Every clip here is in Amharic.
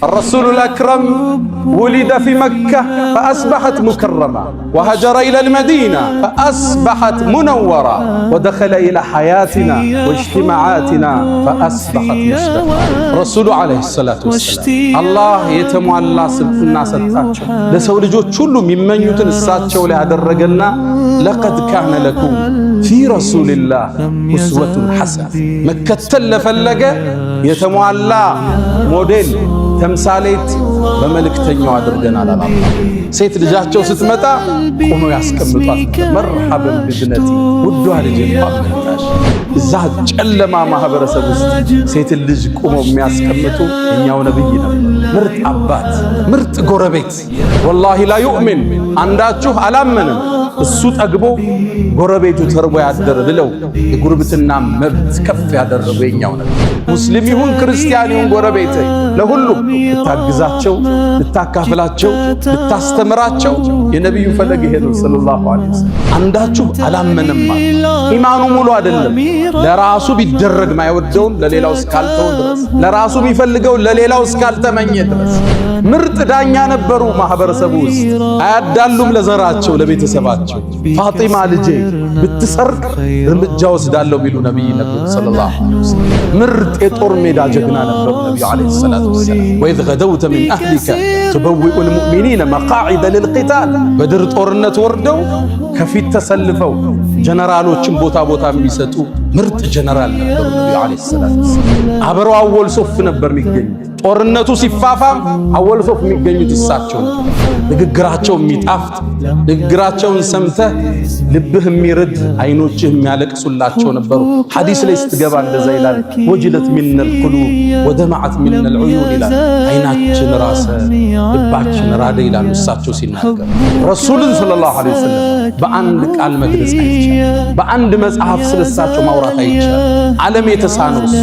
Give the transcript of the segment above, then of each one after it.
الرسول الأكرم ولد في مكة فأصبحت مكرمة، وهجر إلى المدينة فأصبحت منورة، ودخل إلى حياتنا واجتماعاتنا فأصبحت مسلمة. رسول عليه الصلاة والسلام الله يتموالى الناس التاتشو لسول جو تشولو ممن يوتن الساتشو لأدرقنا لقد كان لكم في رسول الله أسوة حسنة. مكة تلفلقة يتموالى موديل ተምሳሌት በመልእክተኛው አድርገናል አላህ። ሴት ልጃቸው ስትመጣ ቆሞ ያስቀምጧት መርሐበን ቢብነቲ ውዷ ልጅ እንኳን እዛ ጨለማ ማህበረሰብ ውስጥ ሴት ልጅ ቆሞ የሚያስቀምጡ እኛው ነብይ ነው። ምርጥ አባት፣ ምርጥ ጎረቤት። ወላሂ ላ ዩእሚን አንዳችሁ አላመንም እሱ ጠግቦ ጎረቤቱ ተርቦ ያደረ ብለው የጉርብትና መብት ከፍ ያደረገ የኛው ነብይ። ሙስሊም ይሁን ክርስቲያን ይሁን ጎረቤት ለሁሉም ልታግዛቸው፣ ልታካፍላቸው፣ ልታስተምራቸው የነብዩ ፈለግ ይሄ ነው ሰለላሁ ዐለይሂ ወሰለም። አንዳችሁ አላመነም ኢማኑ ሙሉ አይደለም። ለራሱ ቢደረግ ማይወደውን ለሌላው እስካልተው ድረስ፣ ለራሱ ቢፈልገው ለሌላው እስካልተመኘ ድረስ ምርጥ ዳኛ ነበሩ ማህበረሰቡ ውስጥ። አያዳሉም ለዘራቸው ለቤተሰባቸው። ፋጢማ ልጄ ብትሰርቅ እርምጃ ወስዳለሁ ቢሉ ነብይ ነብዩ ሰለላሁ ዐለይሂ ወሰለም ምርጥ የጦር ሜዳ ጀግና ነበሩ ነብዩ ዐለይሂ ሰላቱ ወሰለም። ወኢዝ ገደውተ ሚን አህሊከ ቱበዊኡ ልሙእሚኒነ መቃዒደ ልልቂታል። በድር ጦርነት ወርደው ከፊት ተሰልፈው ጀነራሎችን ቦታ ቦታ የሚሰጡ ምርጥ ጀነራል ነበሩ ነብዩ ዐለይሂ ሰላቱ ወሰለም። አብረው አወል ሶፍ ነበር የሚገኙ። ጦርነቱ ሲፋፋም አወል ሶፍ የሚገኙት እሳቸው ነው። ንግግራቸው የሚጣፍጥ፣ ንግግራቸውን ሰምተህ ልብህ የሚርድ፣ አይኖችህ የሚያለቅሱላቸው ነበሩ። ሐዲስ ላይ ስትገባ እንደዛ ይላል፣ ወጅለት ሚነል ቁሉብ ወደመዐት ሚነል ዑዩን ይላል። አይናችን ራሰ፣ ልባችን ራደ ይላሉ እሳቸው ሲናገሩ። ረሱልን ሰለላሁ ዐለይሂ ወሰለም በአንድ ቃል መግለጽ አይቻልም። በአንድ መጽሐፍ ስለሳቸው ማውራት አይቻልም። ዓለም የተሳነው እሱ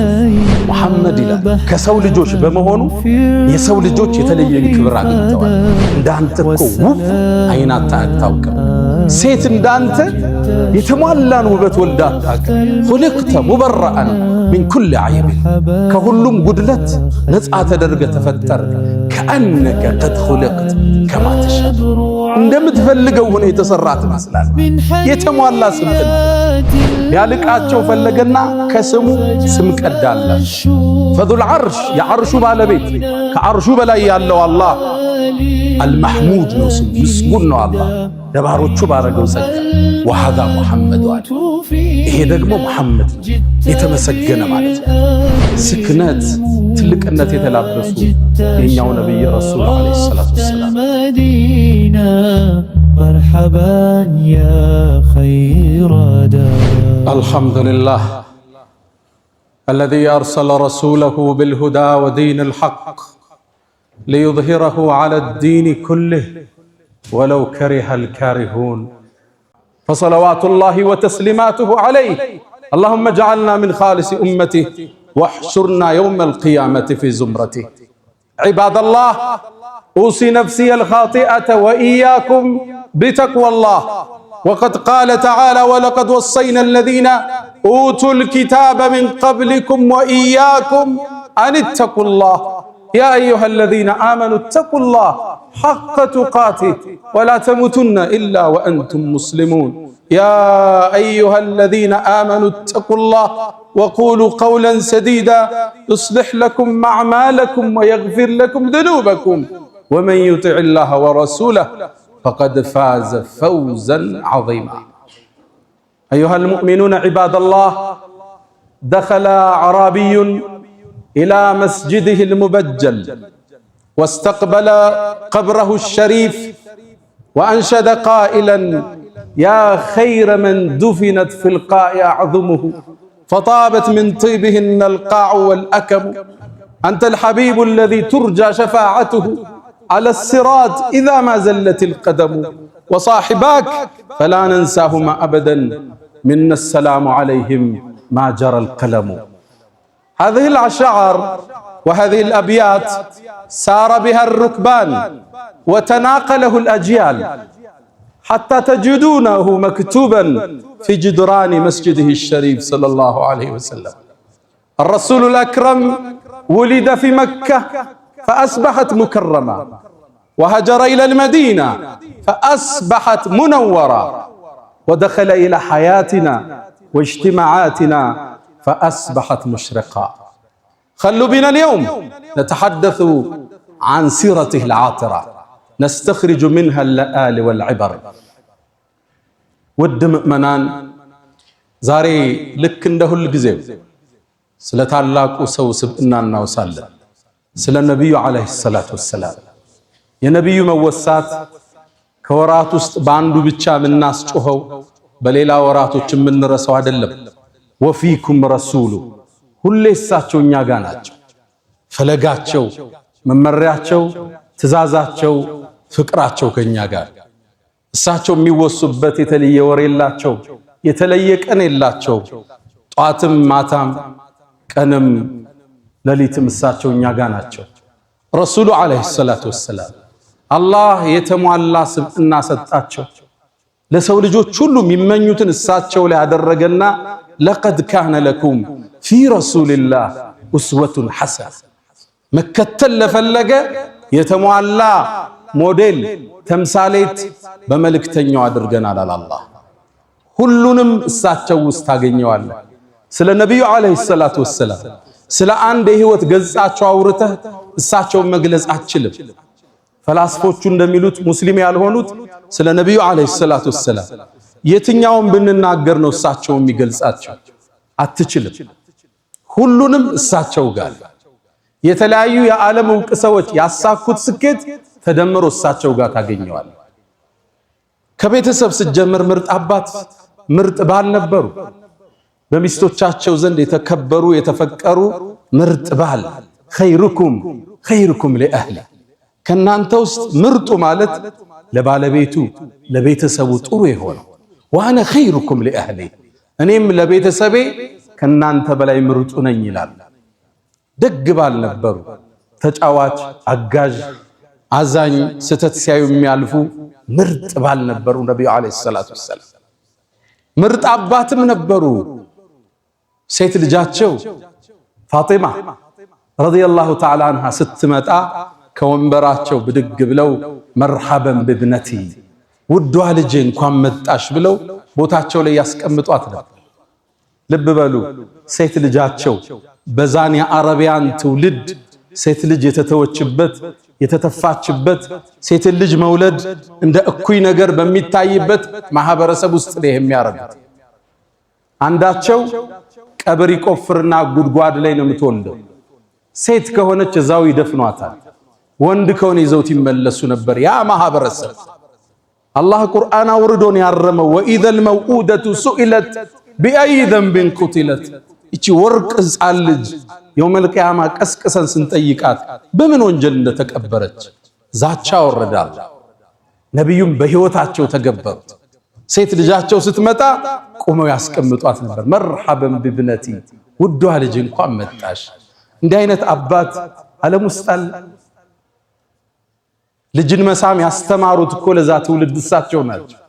መሐመድ ይላል ከሰው ልጆች በመሆኑ የሰው ልጆች የተለየን ክብር አግኝተዋል። እንዳንተ እኮ ውብ አይናት አታውቅም። ሴት እንዳንተ የተሟላን ውበት ወልዳ አታውቅም። ሁልክተ ሙበረአን ሚን ኩል ዐይብ ከሁሉም ጉድለት ነፃ ተደርገ ተፈጠር። ከአነከ ቀድ ሁልክት ከማ ተሻእ እንደምትፈልገው ሆነ የተሰራ ትመስላለህ። የተሟላ ስምጥን ያልቃቸው ፈለገና ከስሙ ስም ቀዳላት። ፈዙል ዐርሽ የዐርሹ ባለቤት ከዐርሹ በላይ ያለው አላህ አልመሕሙድ ነው ስሙ፣ ምስጉን ነው አላህ ለባሮቹ ባረገው ጸጋ። ወሃዛ ሙሐመድ አለ ይሄ ደግሞ ሙሐመድ የተመሰገነ ማለት ነው። ስክነት ትልቅነት የተላበሱ የኛው ነብይ ረሱል ዐለይሂ ሰላቱ ወሰላም። መርሐባን ያ ኸይረ ዳር አልሐምዱሊላህ الذي أرسل رسوله بالهدى ودين الحق ليظهره على الدين كله ولو كره الكارهون، فصلوات الله وتسليماته عليه. اللهم اجعلنا من خالص أمته واحشرنا يوم القيامة في زمرته. عباد الله، أوصي نفسي الخاطئة وإياكم بتقوى الله. وقد قال تعالى ولقد وصينا الذين أوتوا الكتاب من قبلكم وإياكم أن اتقوا الله يا أيها الذين آمنوا اتقوا الله حق تقاته ولا تموتن إلا وأنتم مسلمون. يا أيها الذين آمنوا اتقوا الله وقولوا قولا سديدا يصلح لكم أعمالكم ويغفر لكم ذنوبكم ومن يطع الله ورسوله فقد فاز فوزا عظيما. أيها المؤمنون عباد الله، دخل أعرابي إلى مسجده المبجل واستقبل قبره الشريف وأنشد قائلا يا خير من دفنت في القاع أعظمه فطابت من طيبهن القاع والأكم. أنت الحبيب الذي ترجى شفاعته على الصراط إذا ما زلت القدم، وصاحباك فلا ننساهما أبدا منا السلام عليهم ما جرى القلم. هذه الأشعار وهذه الأبيات سار بها الركبان وتناقله الأجيال حتى تجدونه مكتوبا في جدران مسجده الشريف صلى الله عليه وسلم. الرسول الأكرم ولد في مكة فأصبحت مكرمة وهجر إلى المدينة فأصبحت منورة ودخل إلى حياتنا واجتماعاتنا فأصبحت مشرقة. خلوا بنا اليوم نتحدث عن سيرته العاطرة نستخرج منها اللآل والعبر. ود مؤمنان ዛሬ ልክ እንደ ሁል ጊዜው ስለ ታላቁ ሰው ስብዕና እናወሳለን። ስለ ነብዩ አለይሂ ሰላቱ ወሰላም የነብዩ መወሳት ከወራት ውስጥ በአንዱ ብቻ የምናስጮኸው በሌላ ወራቶች የምንረሳው አይደለም። ወፊኩም ረሱሉ ሁሌ እሳቸው እኛ ጋር ናቸው። ፈለጋቸው፣ መመሪያቸው፣ ትእዛዛቸው፣ ፍቅራቸው ከኛ ጋር። እሳቸው የሚወሱበት የተለየ ወር የላቸው፣ የተለየ ቀን የላቸው። ጧትም ማታም ቀንም ሌሊትም እሳቸው እኛ ጋር ናቸው። ረሱሉ አለይሂ ሰላቱ ወሰላም አላህ የተሟላ ስብዕና ሰጣቸው። ለሰው ልጆች ሁሉ የሚመኙትን እሳቸው ላይ ያደረገና ለቀድ ካነ ለኩም ፊ ረሱልላህ ኡስወቱን ሐሰና መከተል ለፈለገ የተሟላ ሞዴል ተምሳሌት በመልእክተኛው አድርገናል አላህ። ሁሉንም እሳቸው ውስጥ ታገኘዋለህ። ስለ ነብዩ አለይሂ ሰላቱ ወሰላም ስለ አንድ የህይወት ገጻቸው አውርተህ እሳቸውን መግለጽ አትችልም። ፈላስፎቹ እንደሚሉት ሙስሊም ያልሆኑት ስለ ነብዩ አለይሂ ሰላቱ ወሰላም የትኛውን ብንናገር ነው እሳቸው የሚገልጻቸው? አትችልም። ሁሉንም እሳቸው ጋር የተለያዩ የዓለም ዕውቅ ሰዎች ያሳኩት ስኬት ተደምሮ እሳቸው ጋር ታገኘዋል። ከቤተሰብ ስትጀምር ምርጥ አባት ምርጥ ባል ነበሩ። በሚስቶቻቸው ዘንድ የተከበሩ የተፈቀሩ ምርጥ ባል ኸይሩኩም ሊአህሊ ከናንተ ውስጥ ምርጡ ማለት ለባለቤቱ ለቤተሰቡ ጥሩ የሆነው ዋና ኸይሩኩም ሊአህሊ እኔም ለቤተሰቤ ከናንተ በላይ ምርጡ ነኝ ይላል። ደግ ባል ነበሩ። ተጫዋች፣ አጋዥ፣ አዛኝ፣ ስተት ሲያዩ የሚያልፉ ምርጥ ባል ነበሩ ነብዩ አለይሂ ሰላቱ ወሰላም። ምርጥ አባትም ነበሩ። ሴት ልጃቸው ፋጢማ ረዲየላሁ ተዓላ አንሃ ስትመጣ ከወንበራቸው ብድግ ብለው መርሐበን ብብነቲ ውዷ ልጄ እንኳን መጣሽ ብለው ቦታቸው ላይ ያስቀምጧት ነበር። ልብ በሉ ሴት ልጃቸው በዛን የአረቢያን ትውልድ ሴት ልጅ የተተወችበት የተተፋችበት ሴት ልጅ መውለድ እንደ እኩይ ነገር በሚታይበት ማህበረሰብ ውስጥ ነው የሚያረጉት። አንዳቸው ቀብር ይቆፍርና ጉድጓድ ላይ ነው የምትወልደው። ሴት ከሆነች እዛው ይደፍኗታል። ወንድ ከሆነ ይዘውት ይመለሱ ነበር። ያ ማህበረሰብ አላህ ቁርአን አውርዶን ያረመው ወኢዘል መውኡደቱ ሱኢለት ቢአይ ዘንብን ቁቲለት። እቺ ወርቅ ሕፃን ልጅ የውመል ቂያማ ቀስቅሰን ስንጠይቃት በምን ወንጀል እንደተቀበረች ዛቻ ወረዳል። ነብዩም በህይወታቸው ተገበሩት። ሴት ልጃቸው ስትመጣ ቆመው ያስቀምጧት ነበር። መርሐበን ብብነቲ ውዷ ልጅ እንኳን መጣሽ። እንዲህ አይነት አባት ዓለም ውስጥ አለ? ልጅን መሳም ያስተማሩት እኮ ለዛ ትውልድ እሳቸው ናቸው።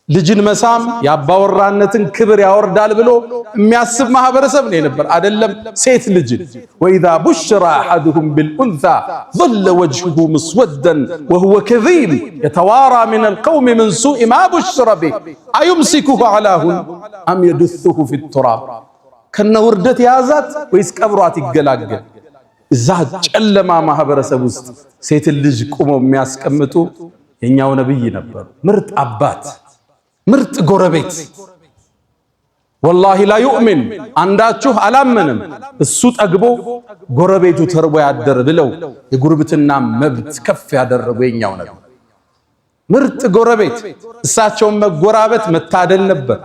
ልጅን መሳም ያባወራነትን ክብር ያወርዳል ብሎ የሚያስብ ማህበረሰብ ነው የነበር። አይደለም ሴት ልጅን ወኢዛ ቡሽራ አሐዱሁም ቢልኡንሳ ظل وجهه مسودا وهو كظيم يتوارى من القوم من سوء ما بشر به أيمسكه على هون أم يدثه في التراب ከነ ውርደት ያዛት ወይስ ቀብሯት ይገላገል? እዛ ጨለማ ማህበረሰብ ውስጥ ሴት ልጅ ቆመው የሚያስቀምጡ የኛው ነብይ ነበሩ። ምርጥ አባት፣ ምርጥ ጎረቤት። ወላሂ ላ ዩእሚን አንዳችሁ አላመንም እሱ ጠግቦ ጎረቤቱ ተርቦ ያደረ ብለው የጉርብትና መብት ከፍ ያደረጉ የኛው ነብይ ምርጥ ጎረቤት። እሳቸውን መጎራበት መታደል ነበር።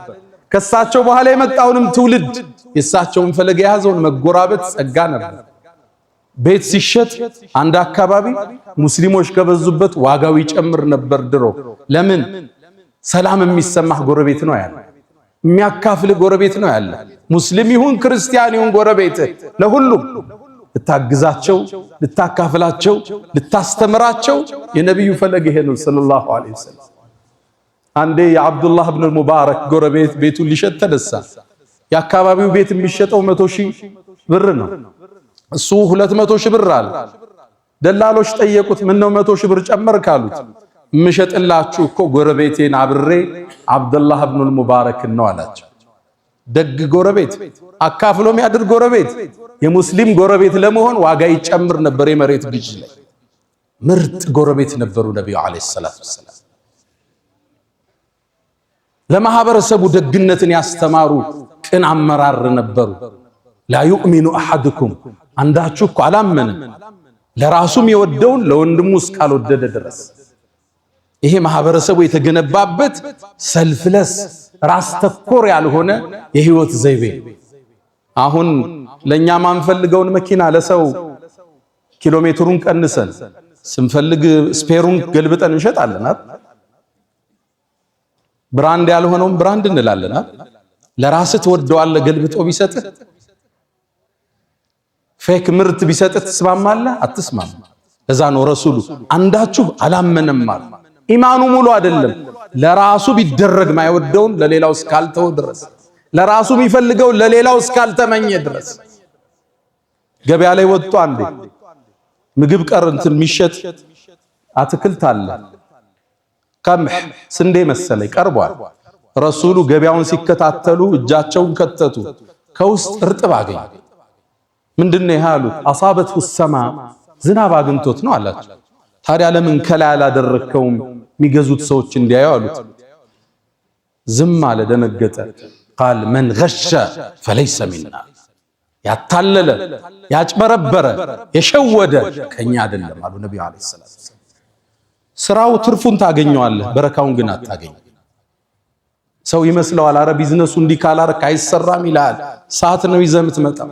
ከሳቸው በኋላ የመጣውንም ትውልድ የሳቸውን ፈለግ የያዘውን መጎራበት ጸጋ ነበር። ቤት ሲሸጥ አንድ አካባቢ ሙስሊሞች ከበዙበት ዋጋው ይጨምር ነበር ድሮ። ለምን? ሰላም የሚሰማህ ጎረቤት ነው ያለ፣ የሚያካፍል ጎረቤት ነው ያለ። ሙስሊም ይሁን ክርስቲያን ይሁን ጎረቤት ለሁሉም ልታግዛቸው፣ ልታካፍላቸው፣ ልታስተምራቸው የነብዩ ፈለግ ይሄ ነው ሰለላሁ ዐለይሂ ወሰለም። አንዴ የአብዱላህ ኢብኑ ሙባረክ ጎረቤት ቤቱን ሊሸጥ ተነሳ። የአካባቢው ቤት የሚሸጠው 100,000 ብር ነው። እሱ 200,000 ብር አለ። ደላሎች ጠየቁት፣ ምን ነው 100 ሺህ ብር ጨመር ካሉት፣ ምሸጥላችሁ እኮ ጎረቤቴን አብሬ አብዱላህ ኢብኑል ሙባረክ ነው አላቸው። ደግ ጎረቤት፣ አካፍሎ የሚያድር ጎረቤት፣ የሙስሊም ጎረቤት ለመሆን ዋጋ ይጨምር ነበር። የመሬት ግዥ ላይ ምርጥ ጎረቤት ነበሩ ነብዩ አለይሂ ሰላቱ ወሰላም። ለማህበረሰቡ ደግነትን ያስተማሩ ቅን አመራር ነበሩ። ላ ዩእሚኑ አሐድኩም አንዳችሁ እኮ አላመንም ለራሱም የወደውን ለወንድሙ እስካልወደደ ድረስ። ይሄ ማህበረሰቡ የተገነባበት ሰልፍለስ ራስ ተኮር ያልሆነ የህይወት ዘይቤ። አሁን ለኛ ማንፈልገውን መኪና ለሰው ኪሎሜትሩን ቀንሰን ስንፈልግ ስፔሩን ገልብጠን እንሸጣለን። ብራንድ ያልሆነውን ብራንድ እንላለን። ለራስህ ትወደዋለህ ገልብጦ ቢሰጥህ። ፌክ ምርት ቢሰጥህ ትስማማለህ? አትስማማ። ለዛ ነው ረሱሉ አንዳችሁ አላመነም ማለት ኢማኑ ሙሉ አይደለም። ለራሱ ቢደረግ ማይወደውን ለሌላው እስካልተው ድረስ፣ ለራሱ የሚፈልገው ለሌላው እስካልተመኘ ድረስ። ገበያ ላይ ወጥቶ አንዴ ምግብ ቀርንትን የሚሸጥ አትክልት አለ። ቀምህ ስንዴ መሰለኝ ቀርቧል። ረሱሉ ገበያውን ሲከታተሉ እጃቸውን ከተቱ። ከውስጥ እርጥብ አገኙ። ምንድነው ያሉት? አሳበቱ ሰማ ዝናብ አግኝቶት ነው አላቸው። ታዲያ ለምን ከላይ አላደረከውም የሚገዙት ሰዎች እንዲያዩ አሉት። ዝም አለ፣ ደነገጠ። ቃል መን ገሸ ፈለይሰ ሚና ያታለለ ያጭበረበረ የሸወደ ከኛ አይደለም አሉ ነብዩ አለይሂ ሰላም። ስራው ትርፉን ታገኘዋለህ፣ በረካውን ግን አታገኝ። ሰው ይመስለዋል አረ ቢዝነሱ እንዲህ ካላረክ አይሰራም ይላል። ሰዓት ነው ይዘህ የምትመጣው።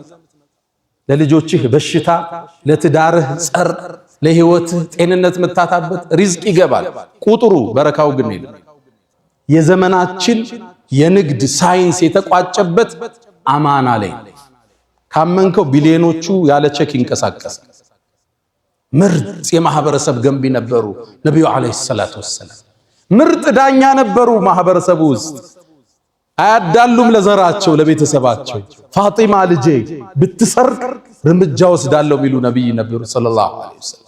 ለልጆችህ በሽታ፣ ለትዳርህ ጸር፣ ለህይወትህ ጤንነት መታታበት ሪዝቅ ይገባል። ቁጥሩ በረካው ግን የለም። የዘመናችን የንግድ ሳይንስ የተቋጨበት አማና ላይ ካመንከው ቢሊዮኖቹ ያለ ቼክ ይንቀሳቀስ። ምርጥ የማህበረሰብ ገንቢ ነበሩ ነብዩ አለይሂ ሰላቱ ወሰላም። ምርጥ ዳኛ ነበሩ ማህበረሰቡ ውስጥ። አያዳሉም ለዘራቸው ለቤተሰባቸው። ፋጢማ ልጄ ብትሰርቅ እርምጃ ወስዳለሁ ሚሉ ነብይ ነበሩ ሰለላሁ ዐለይሂ ወሰለም።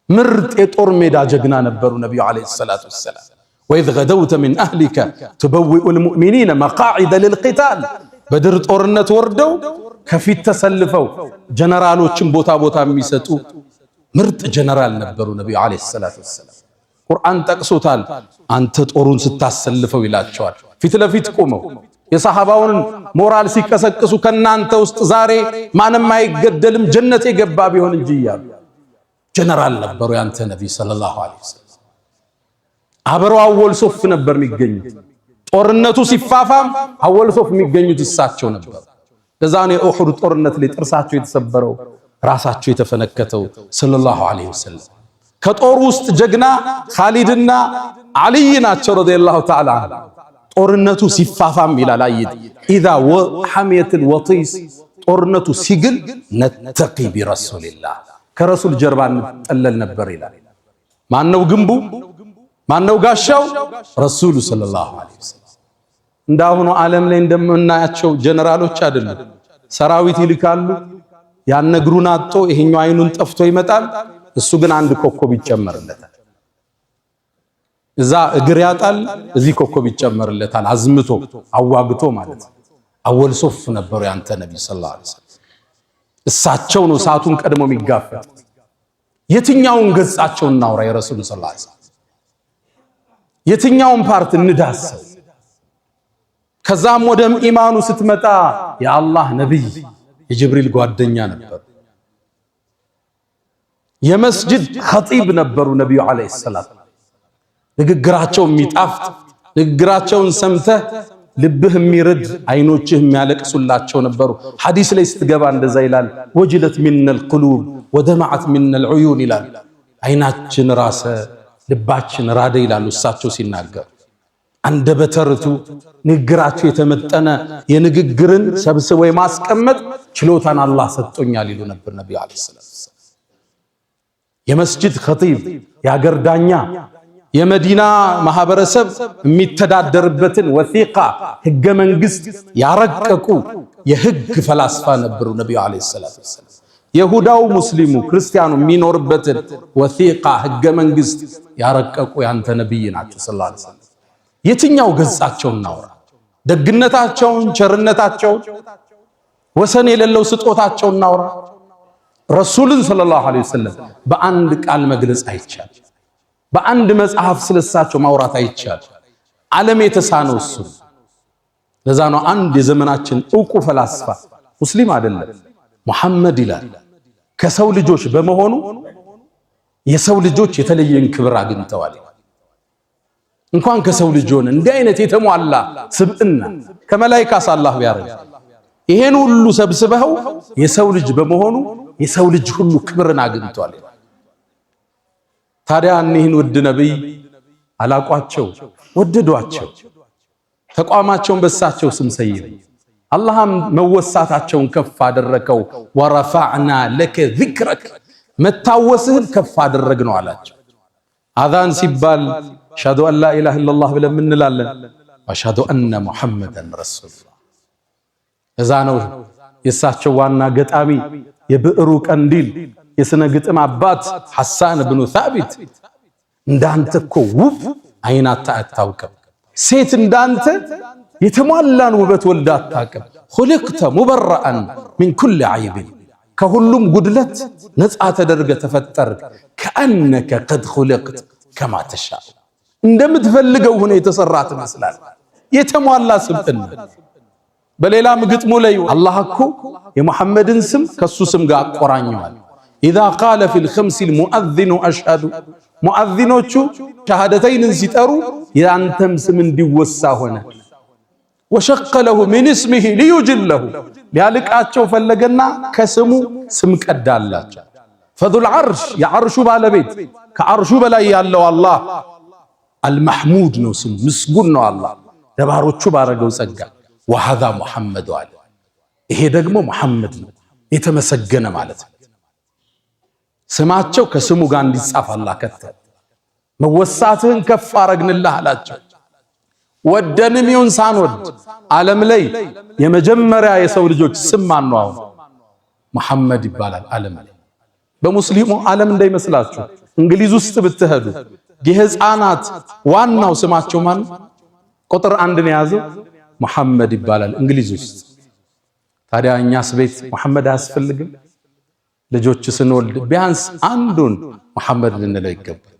ምርጥ የጦር ሜዳ ጀግና ነበሩ ነብዩ አለይሂ ሰላቱ ወሰላም። ወኢዝ ገደውተ ሚን አህሊከ ቱበዊኡል ሙእሚኒነ መቃዒደ ሊልቂታል። በድር ጦርነት ወርደው ከፊት ተሰልፈው ጀነራሎችን ቦታ ቦታ የሚሰጡ ምርጥ ጀነራል ነበሩ ነብዩ አለይሂ ሰላቱ ወሰላም። ቁርአን ጠቅሶታል። አንተ ጦሩን ስታሰልፈው ይላቸዋል። ፊት ለፊት ቆመው የሰሃባውን ሞራል ሲቀሰቅሱ ከናንተ ውስጥ ዛሬ ማንም አይገደልም ጀነት የገባ ቢሆን እንጂ እያሉ ጀነራል ነበሩ ያንተ ነብይ ሰለላሁ ዐለይሂ ወሰለም። አብረው አወል ሶፍ ነበር የሚገኙት። ጦርነቱ ሲፋፋም አወል ሶፍ የሚገኙት እሳቸው ነበር። ለዛ ነው የኡሁድ ጦርነት ላይ ጥርሳቸው የተሰበረው ራሳቸው የተፈነከተው ሰለላሁ ዐለይሂ ወሰለም። ከጦር ውስጥ ጀግና ኻሊድና አልይ ናቸው ረዲየላሁ ተዓላ። ጦርነቱ ሲፋፋም ይላል አይት ኢዛ ሐሚየቱል ወጢስ ጦርነቱ ሲግል ነተቂ ቢረሱልላህ ከረሱል ጀርባ እንጠለል ነበር ይላል። ማነው ግንቡ? ማነው ጋሻው? ረሱሉ ሰለላሁ ዐለይሂ ወሰለም። እንዳሁኑ ዓለም ላይ እንደምናያቸው ጀነራሎች አይደሉም። ሰራዊት ይልካሉ። ያነግሩን አጥቶ ይሄኛው አይኑን ጠፍቶ ይመጣል። እሱ ግን አንድ ኮከብ ይጨመርለታል። እዛ እግር ያጣል፣ እዚህ ኮከብ ይጨመርለታል። አዝምቶ አዋግቶ ማለት አወል ሶፍ ነበሩ ያንተ ነብይ ሰለላሁ ዐለይሂ ወሰለም። እሳቸው ነው ሰዓቱን ቀድሞ የሚጋፈጥ። የትኛውን ገጻቸውን እናውራ የረሱል ሰለላሁ ዐለይሂ ወሰለም? የትኛውን ፓርት እንዳሰው? ከዛም ወደ ኢማኑ ስትመጣ የአላህ ነብይ የጅብሪል ጓደኛ ነበሩ። የመስጂድ ኸጢብ ነበሩ ነብዩ አለይሂ ሰላም። ንግግራቸው የሚጣፍጥ ንግግራቸውን ሰምተህ ልብህ የሚርድ አይኖችህ የሚያለቅሱላቸው ነበሩ። ሐዲስ ላይ ስትገባ እንደዛ ይላል፣ ወጅለት ሚነል ቁሉብ ወደማዓት ሚነል ዑዩን ይላል። አይናችን ራሰ ልባችን ራደ ይላሉ እሳቸው ሲናገሩ። አንደበተ ርቱዕ ንግግራቸው የተመጠነ የንግግርን ሰብስቦ የማስቀመጥ ችሎታን አላህ ሰጥቶኛል ይሉ ነበር ነብዩ አለይሂ ሰላም። የመስጂድ ኸጢብ የአገር ዳኛ የመዲና ማህበረሰብ የሚተዳደርበትን ወሲቃ ህገ መንግስት ያረቀቁ የህግ ፈላስፋ ነበሩ ነብዩ አለይሂ ሰላቱ ወሰለም። يهوداو مسلمو ክርስቲያኑ የሚኖርበትን ወሲቃ ህገ መንግስት ያረቀቁ ያንተ ነብይ ናቸው ሰለላሁ ዐለይሂ ወሰለም። የትኛው ገጻቸውን እናውራ? ደግነታቸውን፣ ቸርነታቸውን፣ ወሰን የሌለው ስጦታቸውን እናውራ? ረሱልን ሰለላሁ ዐለይሂ ወሰለም በአንድ ቃል መግለጽ አይቻል፣ በአንድ መጽሐፍ ስለሳቸው ማውራት አይቻል። ዓለም የተሳነው እሱ። ለዛ ነው አንድ የዘመናችን ዕውቁ ፈላስፋ ሙስሊም አይደለም ሙሐመድ ይላል ከሰው ልጆች በመሆኑ የሰው ልጆች የተለየን ክብር አግኝተዋል። እንኳን ከሰው ልጅ ሆነ እንዲህ አይነት የተሟላ ስብዕና ከመላእክት አላህ ቢያረግ ይሄን ሁሉ ሰብስበው የሰው ልጅ በመሆኑ የሰው ልጅ ሁሉ ክብርን አግኝቷል። ታዲያ እኒህን ውድ ነብይ አላቋቸው፣ ወደዷቸው፣ ተቋማቸውን በሳቸው ስም ሰየሙ። አላህም መወሳታቸውን ከፍ አደረከው። ወረፋዕና ለከ ዚክረክ መታወስህን ከፍ አደረግነው አላቸው። አዛን ሲባል አሽሀዱ አን ላ ኢላሃ ኢለላህ ብለን እንላለን፣ ወአሽሀዱ አነ ሙሐመደን ረሱሉላህ። እዛ ነው የእሳቸው ዋና ገጣሚ የብዕሩ ቀንዲል የስነ ግጥም አባት ሐሳን ብኑ ሳቢት እንዳንተ እኮ ውብ አይናታ አታውቅም፣ ሴት እንዳንተ የተሟላን ውበት ወልዳ አታውቅም። ኹልቅተ ሙበረአን ሚን ኩል ዐይብ ከሁሉም ጉድለት ነፃ ተደርገ ተፈጠርክ። ከአነከ ቀድ ኹልቅት ከማ ተሻእ እንደምትፈልገው ሆነ የተሰራ ትመስላል። የተሟላ ስብዕና። በሌላም ግጥሙ ላይ አላህ እኮ የሙሐመድን ስም ከሱ ስም ጋር አቆራኘዋል። ኢዛ ቃለ ፊል ኸምሲል ሙአዚኑ አሽሀዱ ሙአዚኖቹ ሸሃደተይንን ሲጠሩ የአንተም ስም እንዲወሳ ሆነ። ወሸቀ ለሁ ሚን እስሚሂ ሊዩጅለሁ ሊያልቃቸው ፈለገና ከስሙ ስም ቀዳላቸው። ፈዙል ዐርሽ የዐርሹ ባለቤት ከዐርሹ በላይ ያለው አላህ አልመሕሙድ ነው ስሙ፣ ምስጉን ነው አላህ ለባሮቹ ባረገው ጸጋ። ወሀዛ ሙሐመድ አለ ይሄ ደግሞ ሙሐመድ ነው የተመሰገነ ማለት ነው። ስማቸው ከስሙ ጋር እንዲጻፍ አላህ ከተለ። መወሳትህን ከፍ አረግንልህ አላቸው። ወደንም ይሁን ሳንወድ ዓለም ላይ የመጀመሪያ የሰው ልጆች ስም ማን ነው? አሁን መሐመድ ይባላል። ዓለም ላይ በሙስሊሙ ዓለም እንዳይመስላችሁ እንግሊዝ ውስጥ ብትሄዱ የህፃናት ዋናው ስማቸው ማን ቁጥር 1 ነው የያዘው? መሐመድ ይባላል እንግሊዝ ውስጥ። ታዲያ እኛስ ቤት መሐመድ አያስፈልግም? ልጆች ስንወልድ ቢያንስ አንዱን መሐመድ ልንለው ይገባል።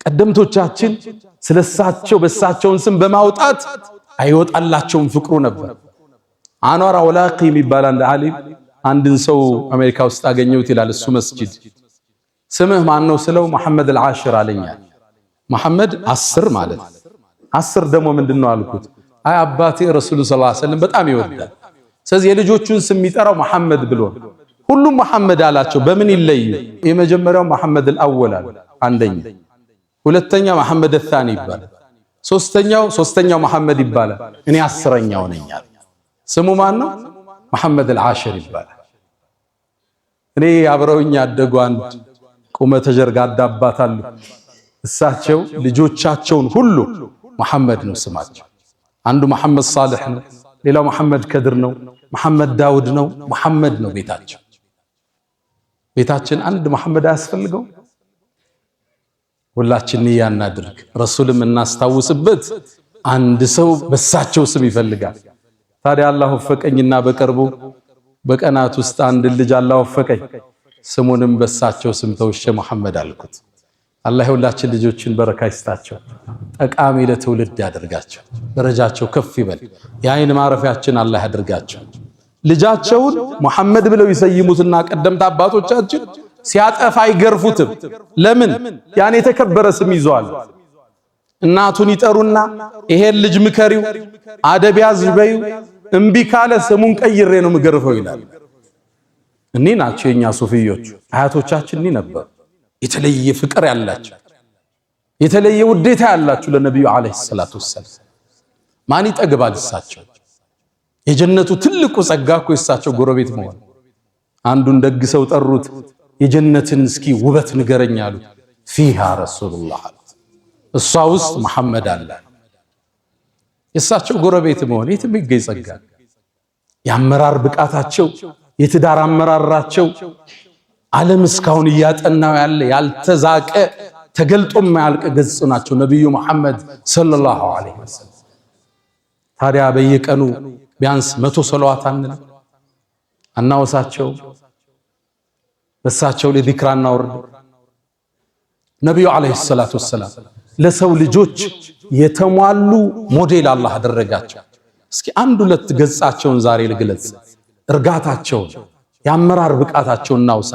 ቀደምቶቻችን ስለሳቸው በሳቸውን ስም በማውጣት አይወጣላቸውም ፍቅሩ ነበር። አንዋር አውላቂ የሚባል አንድ ዓሊም አንድን ሰው አሜሪካ ውስጥ አገኘሁት ይላል። እሱ መስጂድ ስምህ ማን ነው ስለው መሐመድ አልዓሽር አለኛል። መሐመድ 10 ማለት 10 ደግሞ ምንድነው አልኩት። አይ አባቴ ረሱል ሰለላሁ ዐለይሂ ወሰለም በጣም ይወዳል፣ ስለዚህ የልጆቹን ስም የሚጠራው መሐመድ ብሎ ሁሉም መሐመድ አላቸው። በምን ይለዩ? የመጀመሪያው መሐመድ አልአወል አንደኛ፣ ሁለተኛ መሐመድ الثاني ይባላል፣ ሶስተኛው መሐመድ ይባላል። እኔ 10ኛው ነኝ። ስሙ ማን ነው? መሐመድ አልዓሽር ይባላል። እኔ አብረውኝ ያደጉ አንድ ቁመተ ጀርጋዳ አባት አሉ። እሳቸው ልጆቻቸውን ሁሉ መሐመድ ነው ስማቸው። አንዱ መሐመድ ሳልሕ ነው፣ ሌላው መሐመድ ከድር ነው፣ መሐመድ ዳውድ ነው፣ መሐመድ ነው ቤታቸው። ቤታችን አንድ መሐመድ አያስፈልገው? ሁላችን ንያ እናድርግ። ረሱልም እናስታውስበት። አንድ ሰው በሳቸው ስም ይፈልጋል። ታዲያ አላህ ወፈቀኝና በቅርቡ በቀናት ውስጥ አንድ ልጅ አላህ ወፈቀኝ። ስሙንም በሳቸው ስም ተውሼ መሐመድ አልኩት። አላህ ሁላችን ልጆችን በረካ ይስጣቸው፣ ጠቃሚ ለትውልድ ያደርጋቸው፣ ደረጃቸው ከፍ ይበል፣ የአይን ማረፊያችን አላህ ያደርጋቸው። ልጃቸውን መሐመድ ብለው ይሰይሙትና ቀደምት አባቶቻችን ሲያጠፋ አይገርፉትም። ለምን? ያን የተከበረ ስም ይዟል። እናቱን ይጠሩና ይሄን ልጅ ምከሪው፣ አደብ ያዝ በይው፣ እምቢ ካለ ስሙን ቀይሬ ነው ምገርፈው ይላል። እኒ ናቸው የኛ ሱፊዮች። አያቶቻችን እኒ ነበሩ። የተለየ ፍቅር ያላቸው፣ የተለየ ውዴታ ያላቸው ለነብዩ አለይሂ ሰላቱ ወሰለም። ማን ይጠግባል እሳቸው? የጀነቱ ትልቁ ጸጋ እኮ የእሳቸው ጎረቤት መሆን። አንዱን ደግ ሰው ጠሩት። የጀነትን እስኪ ውበት ንገረኝ አሉት። ፊሃ ረሱሉላህ እሷ ውስጥ መሐመድ አለ። የእሳቸው ጎረቤት መሆን የትም ይገኝ ጸጋ። የአመራር ብቃታቸው የትዳር አመራራቸው ዓለም እስካሁን እያጠናው ያለ ያልተዛቀ ተገልጦ የማያልቅ ገጽ ናቸው ነብዩ መሐመድ ሰለላሁ ዐለይሂ ወሰለም። ታዲያ በየቀኑ ቢያንስ 100 ሰለዋት አናወሳቸው፣ በሳቸው ላይ ዚክር እናወርድ። ነብዩ ዐለይሂ ሰላቱ ወሰላም ለሰው ልጆች የተሟሉ ሞዴል አላህ አደረጋቸው። እስኪ አንድ ሁለት ገጻቸውን ዛሬ ልግለጽ። እርጋታቸውን፣ የአመራር ብቃታቸውን እናውሳ።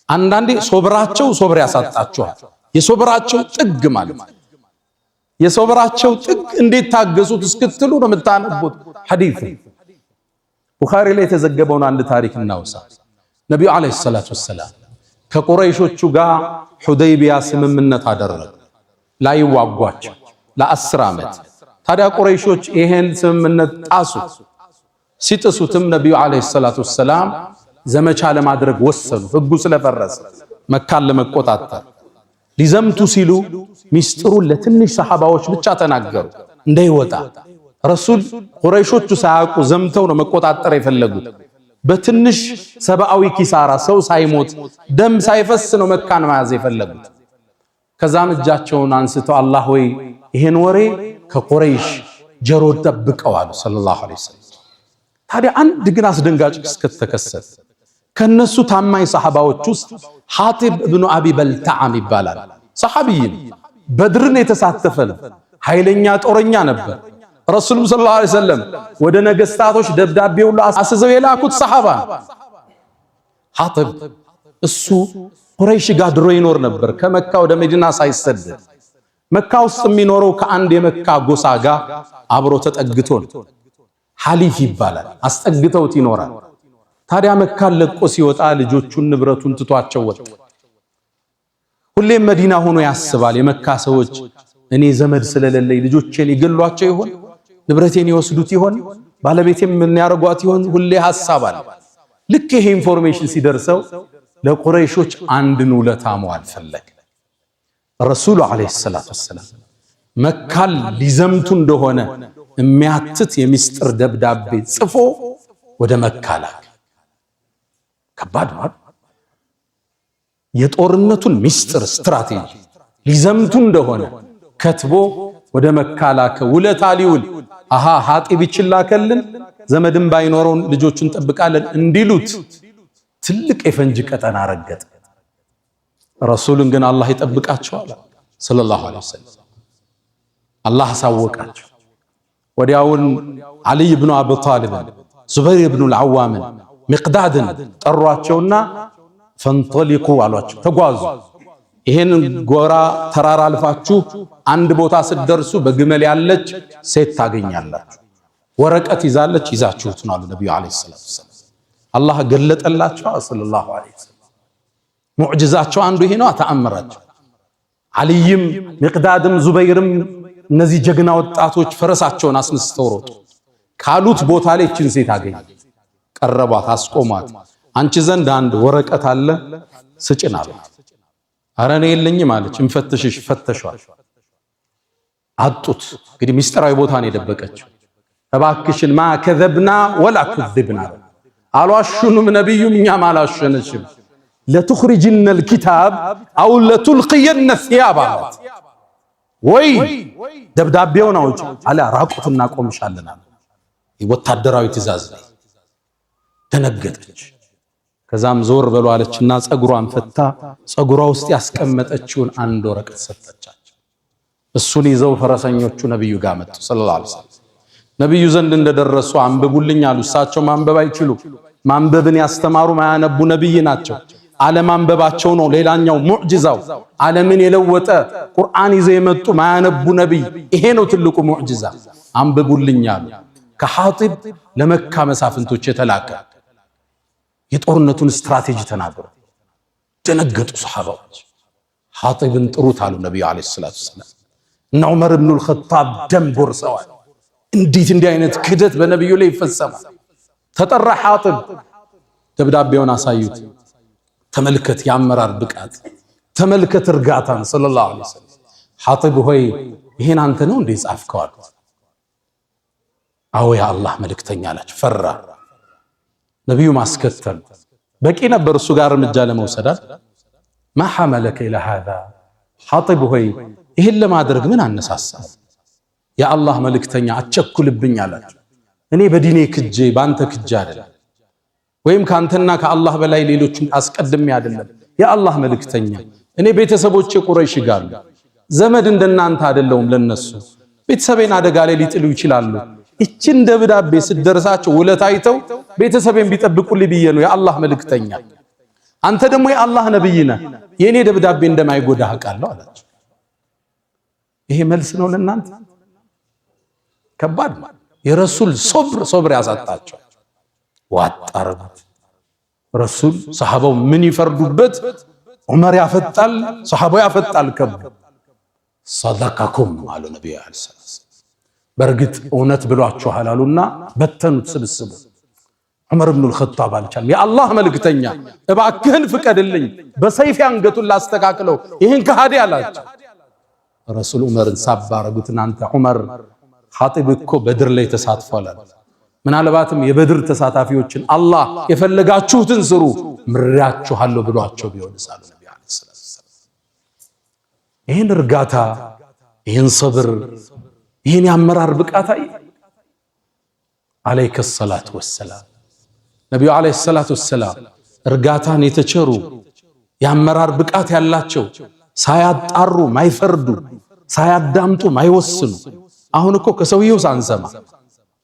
አንዳንዴ ሶብራቸው ሶብር ያሳጣቸዋል። የሶብራቸው ጥግ ማለት የሶብራቸው ጥግ እንዴት ታገሱት እስክትሉ ነው የምታነቡት ሐዲስ። ቡኻሪ ላይ የተዘገበውን አንድ ታሪክ እናውሳ። ነብዩ አለይሂ ሰላቱ ወሰላም ከቁረይሾቹ ጋር ሁደይቢያ ስምምነት አደረጉ ላይዋጓቸው ለ10 ዓመት። ታዲያ ቁረይሾች ይሄን ስምምነት ጣሱ። ሲጥሱትም ነብዩ አለይሂ ሰላቱ ወሰላም ዘመቻ ለማድረግ ወሰኑ። ህጉ ስለፈረሰ መካን ለመቆጣጠር ሊዘምቱ ሲሉ ሚስጥሩን ለትንሽ ሰሃባዎች ብቻ ተናገሩ እንዳይወጣ። ረሱል ቁረይሾቹ ሳያውቁ ዘምተው ነው መቆጣጠር የፈለጉት። በትንሽ ሰብአዊ ኪሳራ ሰው ሳይሞት ደም ሳይፈስ ነው መካን መያዝ የፈለጉት። ከዛም እጃቸውን አንስተው አላህ ወይ ይሄን ወሬ ከቁረይሽ ጀሮ ጠብቀው አሉ ሰለላሁ ዐለይሂ ወሰለም። ታዲያ አንድ ግን አስደንጋጭ ክስተት ተከሰተ። ከነሱ ታማኝ ሰሃባዎች ውስጥ ሐጢብ ኢብኑ አቢ በልተዓም ይባላል። ሰሃቢይ በድርን የተሳተፈ ነው። ኃይለኛ ጦረኛ ነበር። ረሱሉም ሰለላሁ ዐለይሂ ወሰለም ወደ ነገስታቶች ደብዳቤውን አስዘው የላኩት ሰሃባ ሐጢብ። እሱ ቁረይሽ ጋር ድሮ ይኖር ነበር ከመካ ወደ መዲና ሳይሰደድ። መካ ውስጥ የሚኖረው ከአንድ የመካ ጎሳ ጋር አብሮ ተጠግቶ ነው። ሐሊፍ ይባላል። አስጠግተውት ይኖራል። ታዲያ መካን ለቆ ሲወጣ ልጆቹን ንብረቱን ትቷቸው ወጣ። ሁሌም መዲና ሆኖ ያስባል። የመካ ሰዎች እኔ ዘመድ ስለሌለኝ ልጆቼን ይገሏቸው ይሆን? ንብረቴን ይወስዱት ይሆን? ባለቤቴም ምን ያርጓት ይሆን? ሁሌ ሐሳብ አለ። ልክ ይሄ ኢንፎርሜሽን ሲደርሰው ለቁረይሾች አንድን ውለታ መዋል ፈለገ። ረሱሉ ዐለይሂ ሰላቱ ወሰላም መካን ሊዘምቱ እንደሆነ የሚያትት የሚስጥር ደብዳቤ ጽፎ ወደ መካ ላከ። ከባድ ነው። የጦርነቱን ሚስጥር ስትራቴጂ ሊዘምቱ እንደሆነ ከትቦ ወደ መካ ላከ። ውለታ ሊውል ሐጢብ ይችላከልን ዘመድም ባይኖረው ልጆቹን ጠብቃለን እንዲሉት ትልቅ የፈንጅ ቀጠና ረገጠ። ረሱልን ግን አላህ ይጠብቃቸዋል ሰለላሁ ዐለይሂ ወሰለም። አላህ አሳወቃቸው። ወዲያውን ዓሊይ ብኑ አቢ ጣሊብ፣ ዙበይር ብኑ አልዓዋምን፣ ሚቅዳድን ጠሯቸውና ፈንጠሊቁ አሏቸው፣ ተጓዙ። ይሄን ጎራ ተራራ አልፋችሁ አንድ ቦታ ስትደርሱ በግመል ያለች ሴት ታገኛላችሁ፣ ወረቀት ይዛለች፣ ይዛችሁት ነው አሉ ነብዩ አለይሂ ሰላቱ ወሰላም። አላህ ገለጠላቸው ሰለላሁ ዐለይሂ ወሰለም። ሙዕጅዛቸው አንዱ ይሄ ነው፣ ተአምራቸው። ዓሊይም ሚቅዳድም ዙበይርም እነዚህ ጀግና ወጣቶች ፈረሳቸውን አስነስተው ሮጡ። ካሉት ቦታ ላይ እችን ሴት አገኙ። ቀረቧት፣ አስቆሟት። አንቺ ዘንድ አንድ ወረቀት አለ ስጭን አሏት። ኧረ እኔ የለኝም አለች። እንፈትሽሽ ፈተሿል፣ አጡት። እንግዲህ ሚስጥራዊ ቦታ ነው የደበቀችው። እባክሽን ማ ከዘብና ወላ ኩዝብና አልዋሹንም፣ ነብዩም እኛም አላሸነሽም። ለትኽሪጅነ الكتاب አው ለቱልቂየነ الثياب አሏት። ወይ ደብዳቤውን አውጪ አለ ራቁትና ቆምሻለና ወታደራዊ ትእዛዝ ነው። ደነገጠች። ከዛም ዞር በሉ አለችና ጸጉሯን ፈታ ጸጉሯ ውስጥ ያስቀመጠችውን አንድ ወረቀት ሰጠቻቸው። እሱን ይዘው ፈረሰኞቹ ነብዩ ጋር መጡ ሰለላሁ ዐለይሂ ወሰለም። ነብዩ ዘንድ እንደደረሱ አንብቡልኝ አሉ። እሳቸው ማንበብ አይችሉ፣ ማንበብን ያስተማሩ ማያነቡ ነብይ ናቸው። አለማንበባቸው ነው ሌላኛው ሙዕጂዛው። ዓለምን የለወጠ ቁርአን ይዘው የመጡ ማያነቡ ነብይ፣ ይሄ ነው ትልቁ ሙዕጂዛ። አንብቡልኝ አሉ። ከሐጢብ ለመካ መሳፍንቶች የተላከ የጦርነቱን ስትራቴጂ ተናገሩ። ደነገጡ ሰሃባዎች። ሐጢብን ጥሩት አሉ ነብዩ አለይሂ ሰላቱ ወሰላም። እና ዑመር ኢብኑ አልኸጣብ ደም ጎርሰዋል። እንዴት እንዲህ አይነት ክህደት በነብዩ ላይ ይፈጸማል? ተጠራ ሐጢብ። ደብዳቤውን አሳዩት። ተመልከት የአመራር ብቃት፣ ተመልከት እርጋታን ሰለላሁ ዐለይሂ ወሰለም። ሐጢብ ሆይ ይሄን አንተ ነው እንዴ ጻፍከው አሉት። አዎ ያ አላህ መልእክተኛ አላቸው። ፈራ። ነብዩ ማስከተል በቂ ነበር እሱ ጋር እርምጃ ለመውሰድ። ማ ሐመለከ ኢላ ሃዛ ሐጢብ ሆይ ይህን ለማድረግ ምን አነሳሳ? የአላህ መልእክተኛ አቸኩልብኝ አላቸው። እኔ በዲኔ ክጄ ባንተ ክጄ አይደለም፣ ወይም ካንተና ከአላህ በላይ ሌሎችን አስቀድሜ አይደለም። የአላህ መልእክተኛ እኔ ቤተሰቦቼ ቁረይሽ ጋር ዘመድ እንደናንተ አይደለሁም። ለነሱ ቤተሰቤን አደጋ ላይ ሊጥሉ ይችላሉ። እቺን ደብዳቤ ስደርሳቸው ውለታ አይተው ቤተሰቤን ቢጠብቁልኝ ብዬ ነው የአላህ መልእክተኛ። አንተ ደግሞ የአላህ ነብይ ነህ፣ የኔ ደብዳቤ እንደማይጎዳ አውቃለሁ አላቸው። ይሄ መልስ ነው ለናንተ? ከባድ የረሱል ሶብር ያሳጣቸው ዋጣረበት። ረሱል ሰሃባው ምን ይፈርዱበት? ዑመር ያፈጣል፣ ሰሃባው ያፈጣል። ሰደቀኩም አሉ ነብዩ አለይሂ ሰላም። በርግጥ እውነት ብሏችኋል አሉና በተኑት ስብስቡ። ዑመር ኢብኑ አልኸጣብ አልቻለም። የአላህ መልእክተኛ እባክህን ፍቀድልኝ፣ በሰይፍ አንገቱን ላስተካክለው ይህን ከሃዲ አላቸው። ረሱል ዑመርን ሳባረጉት። እናንተ ዑመር ኻጢብ እኮ በድር ላይ ተሳትፏል። ምናልባትም የበድር ተሳታፊዎችን አላህ የፈለጋችሁትን ስሩ ምራችኋለሁ ብሏቸው ቢሆንስ አሉ ነብዩ አለይሂ ሰላም። ይህን እርጋታ፣ ይህን ሰብር፣ ይህን የአመራር ብቃት አለይከ ሰላቱ ወሰላም። ነብዩ አለይሂ ሰላቱ ወሰላም እርጋታን የተቸሩ የአመራር ብቃት ያላቸው፣ ሳያጣሩ ማይፈርዱ፣ ሳያዳምጡ ማይወስኑ። አሁን እኮ ከሰውየው ሳንሰማ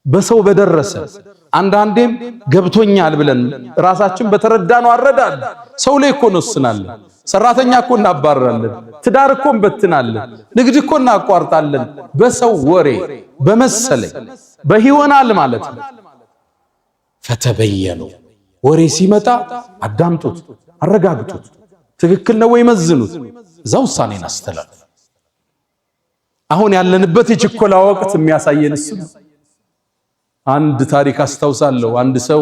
በሰው በደረሰ አንዳንዴም ገብቶኛል ብለን ራሳችን በተረዳነው አረዳድ ሰው ላይ እኮ እንወስናለን። ሰራተኛ እኮ እናባረራለን፣ ትዳር እኮ እንበትናለን፣ ንግድ እኮ እናቋርጣለን። በሰው ወሬ በመሰለኝ በህይወናል ማለት ነው። ፈተበየኑ ወሬ ሲመጣ አዳምጡት፣ አረጋግጡት፣ ትክክል ነው ወይ መዝኑት፣ እዛ ውሳኔን አስተላልፉ። አሁን ያለንበት የችኮላ ወቅት የሚያሳየን እሱ ነው። አንድ ታሪክ አስታውሳለሁ። አንድ ሰው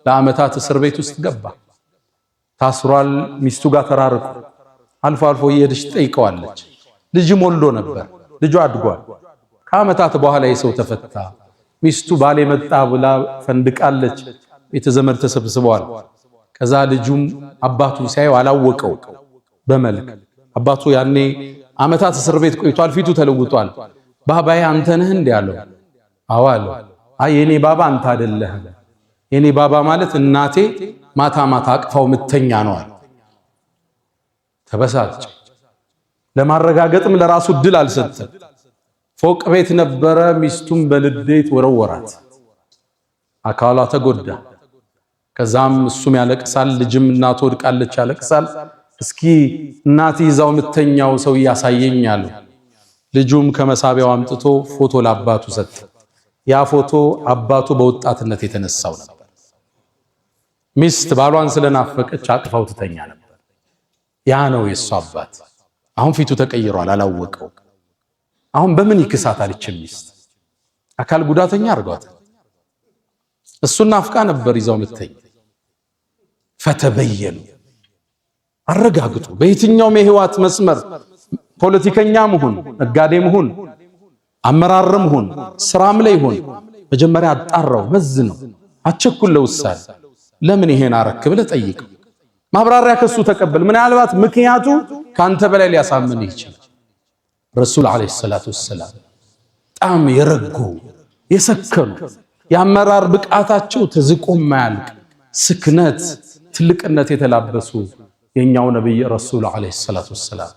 ለዓመታት እስር ቤት ውስጥ ገባ። ታስሯል። ሚስቱ ጋር ተራርቆ አልፎ አልፎ እየሄደች ጠይቀዋለች። ልጅም ወልዶ ነበር። ልጁ አድጓል። ከዓመታት በኋላ የሰው ተፈታ። ሚስቱ ባሌ መጣ ብላ ፈንድቃለች። ቤተዘመድ ተሰብስበዋል። ከዛ ልጁም አባቱ ሲያየው አላወቀው በመልክ። አባቱ ያኔ ዓመታት እስር ቤት ቆይቷል። ፊቱ ተለውጧል። ባባዬ አንተ ነህ እንዴ አለው። አዎ አለው። አይ የኔ ባባ አንተ አይደለህም። የኔ ባባ ማለት እናቴ ማታ ማታ አቅፋው ምተኛ ነው አለ። ተበሳጨ። ለማረጋገጥም ለራሱ ድል አልሰጠም። ፎቅ ቤት ነበረ። ሚስቱም በልዴት ወረወራት። አካሏ ተጎዳ። ከዛም እሱም ያለቅሳል፣ ልጅም እናቱ ወድቃለች ያለቅሳል። እስኪ እናት ይዛው ምተኛው ሰው ያሳየኝ አለ። ልጁም ከመሳቢያው አምጥቶ ፎቶ ለአባቱ ሰጠ። ያ ፎቶ አባቱ በወጣትነት የተነሳው ነበር። ሚስት ባሏን ስለናፈቀች አቅፋው ትተኛ ነበር። ያ ነው የሱ አባት። አሁን ፊቱ ተቀይሯል፣ አላወቀው። አሁን በምን ይክሳታል? ይች ሚስት አካል ጉዳተኛ አርጓታል። እሱን ናፍቃ ነበር ይዛው ምተኛ። ፈተበየኑ አረጋግጡ። በየትኛውም የህይወት መስመር ፖለቲከኛም ሁን፣ ነጋዴም ሁን፣ አመራርም ሁን፣ ስራም ላይ ሁን፣ መጀመሪያ አጣራው፣ መዝነው፣ አቸኩል ለውሳኔ። ለምን ይሄን አረክ ብለህ ጠይቀው። ማብራሪያ ከሱ ተቀበል። ምናልባት ምክንያቱ ካንተ በላይ ሊያሳምን ይችላል። ረሱል አለይሂ ሰላቱ ወሰላም በጣም የረጉ የሰከኑ የአመራር ብቃታቸው ተዝቆ ማያልቅ ስክነት፣ ትልቅነት የተላበሱ የኛው ነብይ ረሱል አለይሂ ሰላቱ ወሰላም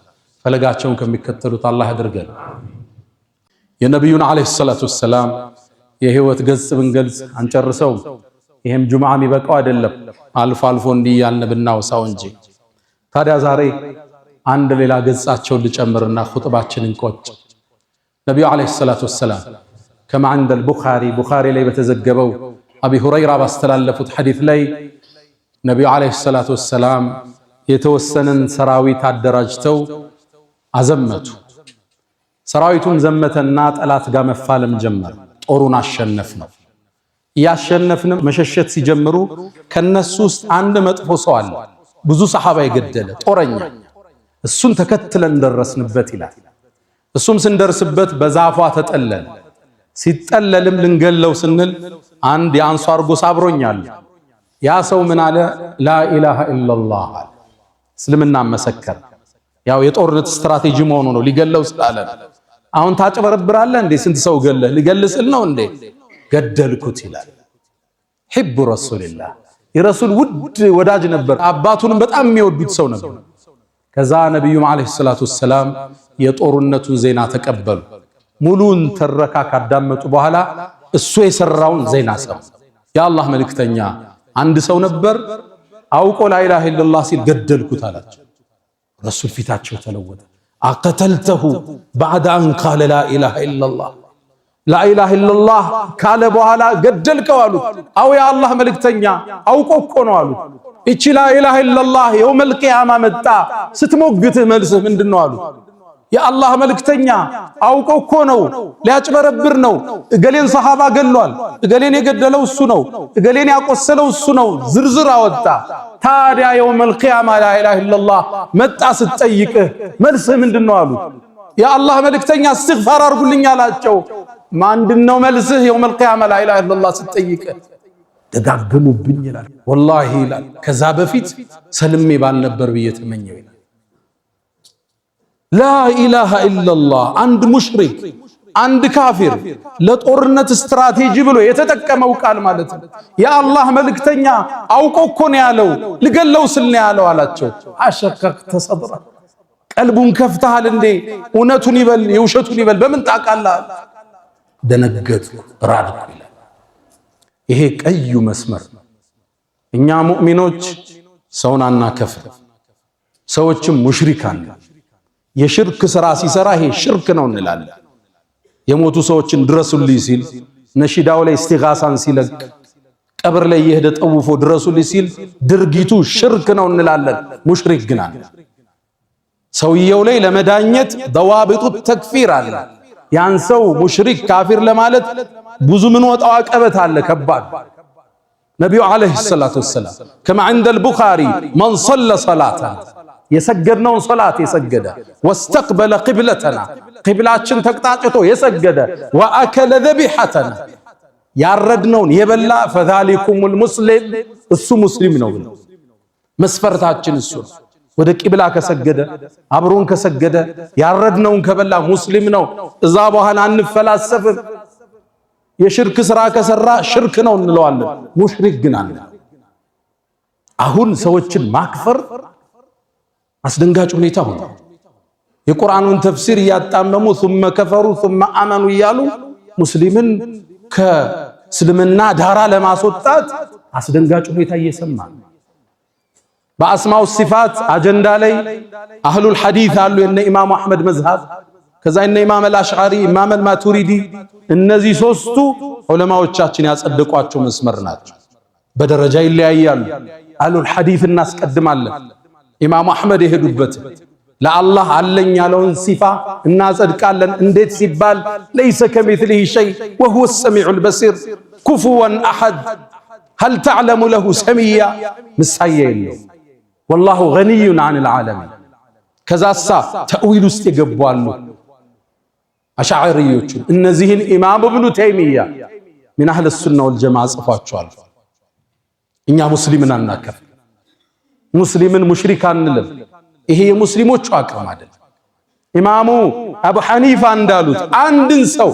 ፈለጋቸውን ከሚከተሉት አላህ ያድርገን። የነብዩን አለይሂ ሰላቱ ወሰላም የህይወት ገጽ ብንገልጽ አንጨርሰው። ይሄም ጁምዓ የሚበቃው አይደለም፣ አልፎ አልፎ እንዲህ ያልን ብናወሳው እንጂ። ታዲያ ዛሬ አንድ ሌላ ገጻቸውን ልጨምርና ኹጥባችንን ቆጭ። ነብዩ አለይሂ ሰላቱ ወሰላም ከማ عند ቡኻሪ ላይ በተዘገበው አቢ ሁረይራ ባስተላለፉት ሐዲስ ላይ ነብዩ አለይሂ ሰላቱ ወሰላም የተወሰነን ሰራዊት አደራጅተው አዘመቱ። ሰራዊቱም ዘመተና ጠላት ጋር መፋለም ጀመረ። ጦሩን አሸነፍነው። ያሸነፍንም መሸሸት ሲጀምሩ ከነሱ ውስጥ አንድ መጥፎ ሰው አለ፣ ብዙ ሰሃባ የገደለ ጦረኛ። እሱን ተከትለን ደረስንበት ይላል። እሱም ስንደርስበት በዛፏ ተጠለለ። ሲጠለልም ልንገለው ስንል አንድ የአንሷር ጎሳ አብሮኛል። ያ ሰው ምን አለ? ላ ኢላሃ ኢላላህ አለ። እስልምና መሰከረ። ያው የጦርነት ስትራቴጂ መሆኑ ነው፣ ሊገለው ስላለ። አሁን ታጭበረብራለህ እንዴ? ስንት ሰው ገለህ? ሊገልስል ነው እንዴ? ገደልኩት ይላል። ሒቡ ረሱልላህ የረሱል ውድ ወዳጅ ነበር። አባቱንም በጣም የሚወዱት ሰው ነበር። ከዛ ነብዩም አለይሂ ሰላቱ ወሰላም የጦርነቱን ዜና ተቀበሉ። ሙሉን ተረካ ካዳመጡ በኋላ እሱ የሰራውን ዜና ሰሙ። የአላህ መልእክተኛ አንድ ሰው ነበር አውቆ ላ ኢላሃ ኢላላህ ሲል ገደልኩት አላቸው። ረሱል ፊታቸው ተለወጠ። አቀተልተሁ ባዕደ አን ቃለ ላ ኢላሃ ኢላላህ ላ ኢላሃ ኢላላህ ካለ በኋላ ገደልከው አሉት። አው የአላህ መልእክተኛ አውቆ እኮ ነው አሉት። እቺ ላ ኢላሃ ኢላላህ የውመል ቂያማ መጣ ስትሞግትህ መልስህ ምንድነው አሉት። የአላህ መልእክተኛ አውቆ እኮ ነው፣ ሊያጭበረብር ነው። እገሌን ሰሃባ ገሏል፣ እገሌን የገደለው እሱ ነው፣ እገሌን ያቆሰለው እሱ ነው፣ ዝርዝር አወጣ። ታዲያ የውመል ቂያማ ላ ኢላሃ ኢላላህ መጣ ስትጠይቅህ መልስህ ምንድነው አሉት። የአላህ መልእክተኛ እስትግፋር አድርጉልኝ አላቸው። ምንድነው መልስህ? የውመል ቂያማ ላ ኢላሃ ኢላላህ ስትጠይቅህ ደጋግሙብኝ ይላል። ወላሂ ይላል ከዛ በፊት ሰልሜ ባልነበር ብዬ ተመኘው ይላል። ላ ኢላሃ ኢላላህ አንድ ሙሽሪክ አንድ ካፊር ለጦርነት ስትራቴጂ ብሎ የተጠቀመው ቃል ማለት ነው። የአላህ መልእክተኛ አውቆ እኮ ነው ያለው፣ ልገለው ስል ነው ያለው አላቸው። አሸከክተ ሰድራ ቀልቡን ከፍተሃል እንዴ? እውነቱን ይበል የውሸቱን ይበል በምን ታውቃለህ? ደነገጥኩ ራድኩ ይላል። ይሄ ቀዩ መስመር ነው። እኛ ሙእሚኖች ሰውን አናከፍር፣ ሰዎችም ሙሽሪክ አለ። የሽርክ ስራ ሲሰራ ይሄ ሽርክ ነው እንላለን። የሞቱ ሰዎችን ድረሱልኝ ሲል ነሺዳው ላይ እስቲጋሳን ሲለቅ ቀብር ላይ የሄደ ጠውፎ ድረሱልኝ ሲል ድርጊቱ ሽርክ ነው እንላለን። ሙሽሪክ ግን አለ። ሰውየው ላይ ለመዳኘት ደዋቢጡ ተክፊር አለ። ያን ሰው ሙሽሪክ ካፊር ለማለት ብዙ ምን ወጣው አቀበት አለ ከባድ። ነብዩ አለይሂ ሰላቱ ወሰላም ከማ عند البخاري من صلى صلاتنا የሰገድነውን ሶላት የሰገደ واستقبل قبلتنا ቂብላችን ተቅጣጭቶ የሰገደ واكل ذبيحتنا ያረድነውን የበላ فذلكم المسلم እሱ ሙስሊም ነው ብለው መስፈርታችን እሱ ወደ ቂብላ ከሰገደ አብሮን ከሰገደ ያረድነውን ከበላ ሙስሊም ነው። እዛ በኋላ አንፈላሰፍም። የሽርክ ስራ ከሰራ ሽርክ ነው እንለዋለን። ሙሽሪክ ግን አለ። አሁን ሰዎችን ማክፈር አስደንጋጭ ሁኔታ ሆነ። የቁርአኑን ተፍሲር እያጣመሙ ثم كفروا ثم آمنوا እያሉ ሙስሊምን ከእስልምና ዳራ ለማስወጣት አስደንጋጭ ሁኔታ እየሰማን በአስማው ሲፋት አጀንዳ ላይ አህሉል ሐዲስ አሉ። የነ ኢማሙ አህመድ መዝሃብ ከዛ የነ ኢማም አልአሽዓሪ ኢማም አልማቱሪዲ እነዚህ ሶስቱ ዑለማዎቻችን ያጸደቋቸው መስመር ናቸው። በደረጃ ይለያያሉ። አህሉል ሐዲስ እናስቀድማለን። ኢማሙ አህመድ የሄዱበት ለአላህ አለኝ ያለውን ሲፋ እናጸድቃለን። እንዴት ሲባል ለይሰ ከሚስሊሂ ሸይ ወሁወ ሰሚዑል በሲር ኩፉወን አሐድ هل تعلم له سميا ምሳያ የለው والله غني عن العالمين። ከዛሳ ተእዊል ውስጥ ይገባሉ አሽዓሪዮች። እነዚህን ኢማም ኢብኑ ተይሚያ من اهل السنه والجماعه ጽፏቸዋል። እኛ ሙስሊምን አናከፍ፣ ሙስሊምን ሙሽሪክ አንልም። ይሄ የሙስሊሞቹ አቋም አይደለም። ኢማሙ አቡ ሐኒፋ እንዳሉት አንድን ሰው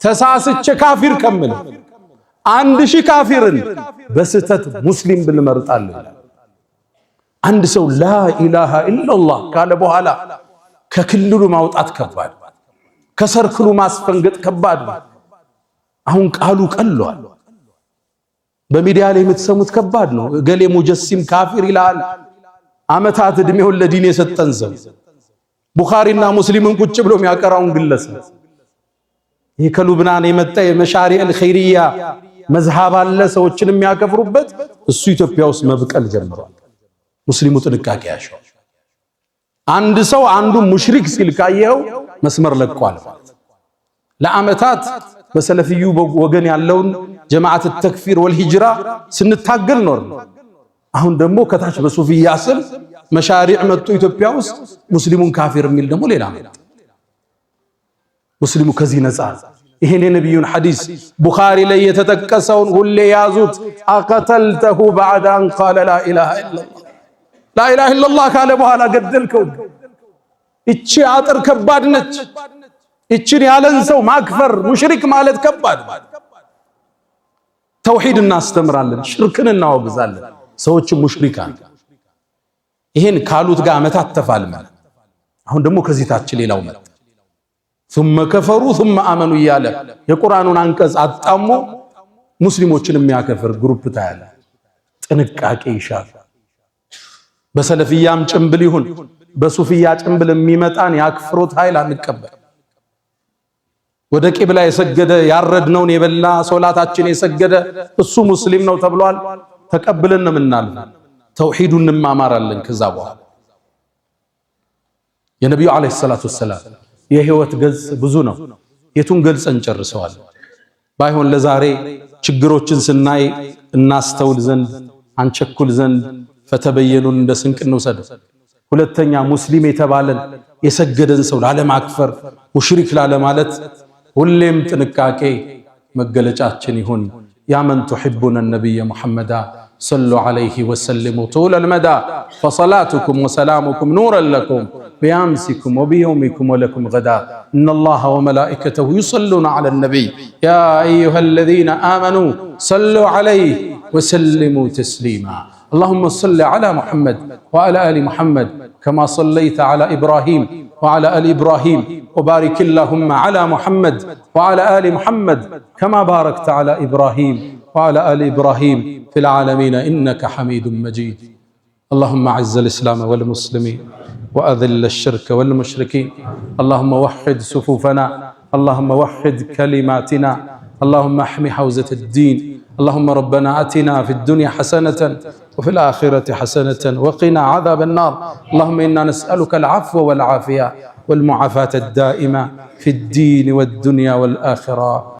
ተሳስቼ ካፊር ከምል 1000 ካፊርን በስተት ሙስሊም ብንመርጣለን። አንድ ሰው ላ ኢላሃ ኢላላህ ካለ በኋላ ከክልሉ ማውጣት ከባድ፣ ከሰርክሉ ማስፈንገጥ ከባድ። አሁን ቃሉ ቀሏል። በሚዲያ ላይ የምትሰሙት ከባድ ነው። እገሌ ሙጀሲም ካፊር ይላል። አመታት እድሜውን ለዲን የሰጠን ሰው ቡኻሪና ሙስሊምን ቁጭ ብሎ የሚያቀራውን ግለሰብ ይሄ ከሉብናን የመጣ የመሻሪዕ ኸይሪያ መዝሃብ አለ ሰዎችን የሚያከፍሩበት፣ እሱ ኢትዮጵያ ውስጥ መብቀል ጀምሯል። ሙስሊሙ ጥንቃቄ ያሻው። አንድ ሰው አንዱ ሙሽሪክ ሲል ካየው መስመር ለቋል ማለት። ለአመታት በሰለፊዩ ወገን ያለውን ጀማዓት ተክፊር ወልሂጅራ ስንታገል ኖር። አሁን ደግሞ ከታች በሱፊያ ስም መሻሪዕ መጡ ኢትዮጵያ ውስጥ ሙስሊሙን ካፊር የሚል ደግሞ ሌላ መጣ። ሙስሊሙ ከዚህ ነፃ ይሄን የነብዩን ሐዲስ ቡኻሪ ላይ የተጠቀሰውን ሁሌ ያዙት። አቀተልተሁ بعد ان قال لا اله الا الله لا اله الا الله ካለ በኋላ ገደልከው። እቺ አጥር ከባድ ነች። እቺን ያለን ሰው ማክፈር ሙሽሪክ ማለት ከባድ። ተውሂድ እናስተምራለን፣ ሽርክን እናወግዛለን፣ ሰዎች ሙሽሪካን ይሄን ካሉት ጋር አመታት ተፋልመን አሁን ደግሞ ከዚህ ታች ሌላው መጣ። ثم كفروا ثم امنوا እያለ የቁርአኑን አንቀጽ አጣሞ ሙስሊሞችን የሚያከፍር ግሩፕ ታያለ። ጥንቃቄ ይሻል። በሰለፊያም ጭምብል ይሁን በሱፊያ ጭምብል የሚመጣን ያክፍሮት ኃይል አንቀበል። ወደ ቂብላ የሰገደ ያረድነውን የበላ ሶላታችን የሰገደ እሱ ሙስሊም ነው ተብሏል። ተቀብለን ነው የምናልፍ። ተውሂዱን እንማማራለን። ከዛ በኋላ የነብዩ አለይሂ ሰላቱ ወሰላም የህይወት ገጽ ብዙ ነው። የቱን ገልጸን ጨርሰዋል? ባይሆን ለዛሬ ችግሮችን ስናይ እናስተውል ዘንድ አንቸኩል ዘንድ ፈተበየኑን እንደ ስንቅ እንውሰድ። ሁለተኛ ሙስሊም የተባለን የሰገደን ሰው ላለማክፈር ሙሽሪክ ላለማለት ሁሌም ጥንቃቄ መገለጫችን ይሁን። ያ መን تحبون النبي محمد صلوا عليه وسلموا طول المدى فصلاتكم وسلامكم نورا لكم بأمسكم وبيومكم ولكم غدا إن الله وملائكته يصلون على النبي يا أيها الذين آمنوا صلوا عليه وسلموا تسليما اللهم صل على محمد وعلى آل محمد كما صليت على إبراهيم وعلى آل إبراهيم وبارك اللهم على محمد وعلى آل محمد كما باركت على إبراهيم وعلى آل إبراهيم في العالمين إنك حميد مجيد اللهم أعز الإسلام والمسلمين وأذل الشرك والمشركين اللهم وحد صفوفنا اللهم وحد كلماتنا اللهم احمي حوزة الدين اللهم ربنا آتنا في الدنيا حسنة وفي الآخرة حسنة وقنا عذاب النار اللهم إنا نسألك العفو والعافية والمعافاة الدائمة في الدين والدنيا والآخرة